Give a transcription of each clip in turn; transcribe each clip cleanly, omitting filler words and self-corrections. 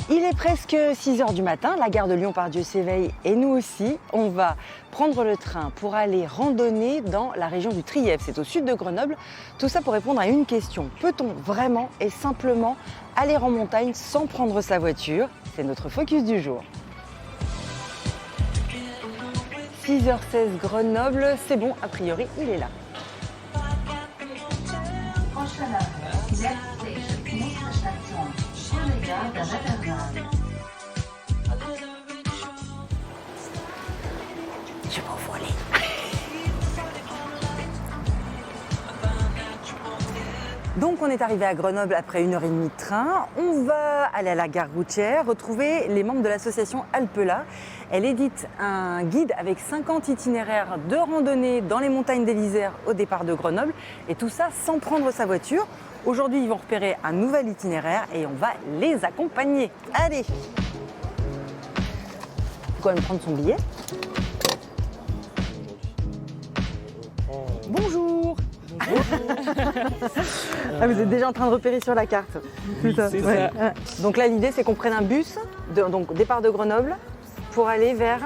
Il est presque 6 h du matin, la gare de Lyon-Part-Dieu s'éveille et nous aussi, on va prendre le train pour aller randonner dans la région du Trièves, c'est au sud de Grenoble. Tout ça pour répondre à une question, peut-on vraiment et simplement aller en montagne sans prendre sa voiture? C'est notre focus du jour. 6h16 Grenoble, c'est bon, a priori il est là. Je vais vous voler. Donc on est arrivé à Grenoble après 1h30 de train. On va aller à la gare routière, retrouver les membres de l'association Alpela. Elle édite un guide avec 50 itinéraires de randonnée dans les montagnes de l'Isère au départ de Grenoble. Et tout ça sans prendre sa voiture. Aujourd'hui, ils vont repérer un nouvel itinéraire et on va les accompagner. Allez! Il faut quand même prendre son billet. Bonjour! Ah, vous êtes déjà en train de repérer sur la carte. Oui, c'est ça. Donc là, l'idée, c'est qu'on prenne un bus, donc départ de Grenoble, pour aller vers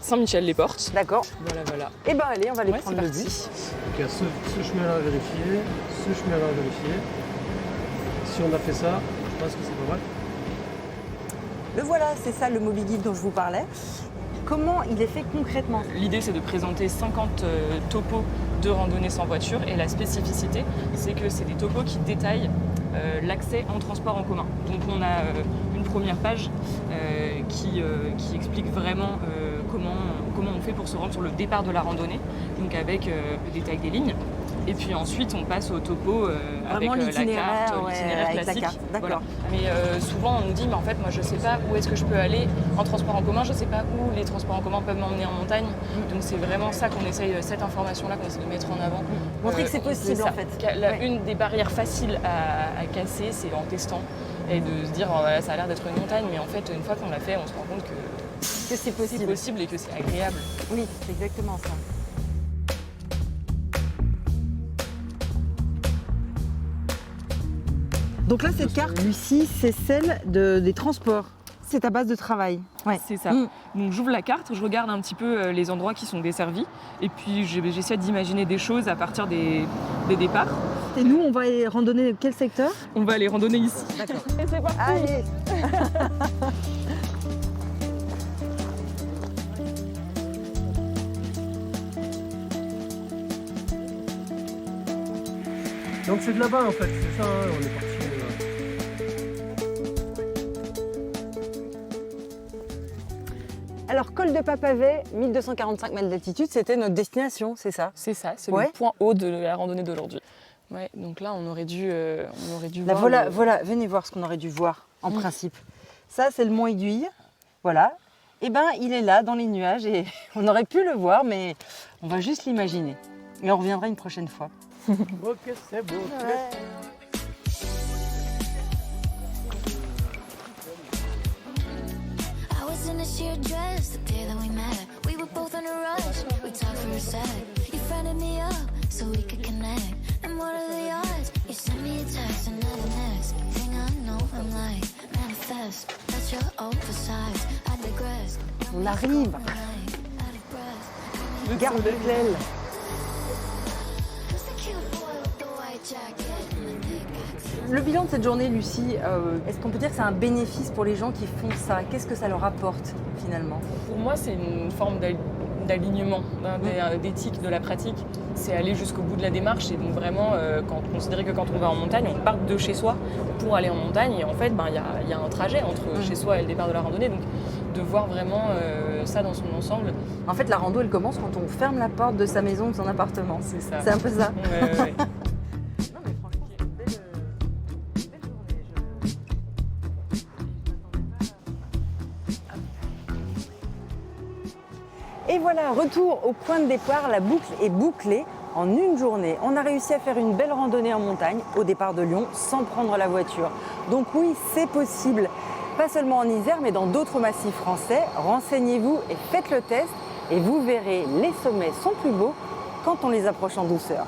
Saint-Michel-les-Portes. D'accord. Voilà. Et ben allez, on va aller prendre c'est le parti. bus. Donc il y a ce chemin-là à vérifier, ce chemin-là à vérifier. Si on a fait ça, je pense que c'est pas mal. Le voilà, c'est ça le Moby Guide dont je vous parlais. Comment il est fait concrètement? L'idée, c'est de présenter 50 topos de randonnée sans voiture. Et la spécificité, c'est que c'est des topos qui détaillent l'accès en transport en commun. Donc on a une première page qui explique vraiment comment on fait pour se rendre sur le départ de la randonnée, donc avec le détail des lignes. Et puis ensuite, on passe au topo avec la carte, l'itinéraire avec classique. la carte. D'accord. Voilà. Mais souvent, on nous dit, mais en fait, moi, je sais pas où est-ce que je peux aller en transport en commun, je sais pas où les transports en commun peuvent m'emmener en montagne. Donc c'est vraiment ça qu'on essaye, cette information-là qu'on essaie de mettre en avant. Montrer que c'est possible en fait. Une des barrières faciles à casser, c'est en testant et de se dire, oh, voilà, ça a l'air d'être une montagne, mais en fait, une fois qu'on l'a fait, on se rend compte que c'est possible et que c'est agréable. Oui, c'est exactement ça. Donc là, cette carte, Lucie, c'est celle des transports. C'est ta base de travail. Ouais. C'est ça. Donc j'ouvre la carte, je regarde un petit peu les endroits qui sont desservis et puis j'essaie d'imaginer des choses à partir des départs. Et nous, on va aller randonner quel secteur? On va aller randonner ici. D'accord. Et c'est parti. Allez. Donc c'est de là-bas en fait, c'est ça, hein, on est parti. Alors, col de Papavet, 1245 mètres d'altitude, c'était notre destination, c'est ça? C'est ça, c'est Ouais. le point haut de la randonnée d'aujourd'hui. Ouais, donc là, on aurait dû Là, voir. voilà, venez voir ce qu'on aurait dû voir en principe. Ça, c'est le mont Aiguille, voilà. Et ben, il est là, dans les nuages, et on aurait pu le voir, mais on va juste l'imaginer. Et on reviendra une prochaine fois. Ok, c'est beau. I was in a sheer dress the day that we met. We were both in a rush. We talked for a sec. You friended me up so we could connect. And what are the odds? You sent me a text and now the next thing I know, I'm like, manifest. That's your oversized. I digress. On arrive. Gare de Clel. Who's the cute boy with the white jacket and the thick accent? Le bilan de cette journée, Lucie, est-ce qu'on peut dire que c'est un bénéfice pour les gens qui font ça? Qu'est-ce que ça leur apporte finalement? Pour moi, c'est une forme d'alignement, d'éthique de la pratique. C'est aller jusqu'au bout de la démarche et donc vraiment considérer que quand on va en montagne, on part de chez soi pour aller en montagne et en fait, il y a un trajet entre chez soi et le départ de la randonnée. Donc de voir vraiment ça dans son ensemble. En fait, la rando, elle commence quand on ferme la porte de sa maison, de son appartement. C'est ça. C'est un peu ça. Ouais. Non, mais franchement, c'est une belle journée. Et voilà, retour au point de départ, la boucle est bouclée. En une journée, on a réussi à faire une belle randonnée en montagne au départ de Lyon sans prendre la voiture. Donc oui, c'est possible, pas seulement en Isère, mais dans d'autres massifs français. Renseignez-vous et faites le test et vous verrez, les sommets sont plus beaux quand on les approche en douceur.